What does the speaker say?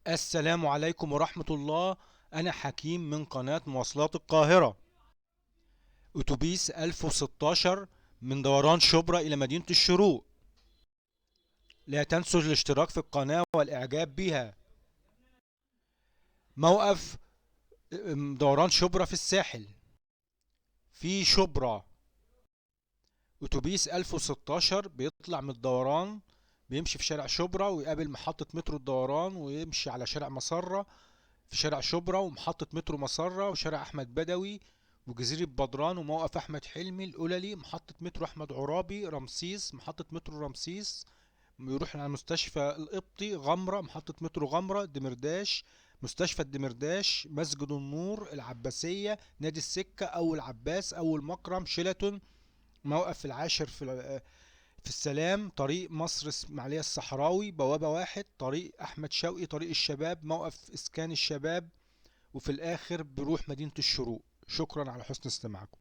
السلام عليكم ورحمة الله. أنا حكيم من قناة مواصلات القاهرة. أتوبيس 1016 من دوران شبرا إلى مدينة الشروق. لا تنسوا الاشتراك في القناة والإعجاب بها. موقف دوران شبرا في الساحل في شبرا. أتوبيس 1016 بيطلع من الدوران، بيمشي في شارع شبرا ويقابل محطة مترو الدوران ويمشي على شارع مسرة، في شارع شبرا ومحطة مترو مسرة وشارع أحمد بدوي وجزيرة بدران وموقف أحمد حلمي القللي، محطة مترو أحمد عرابي، رمسيس، محطة مترو رمسيس، يروح على مستشفى القبطي، غمرة، محطة مترو غمرة، دمرداش، مستشفى الدمرداش، مسجد النور، العباسية، نادي السكة، أول عباس، أول مكرم، شيلاتون، موقف العاشر في السلام، طريق مصر اسماعيلية الصحراوي، بوابة واحد، طريق أحمد شوقي، طريق الشباب، موقف إسكان الشباب، وفي الآخر بروح مدينة الشروق. شكرا على حسن استماعكم.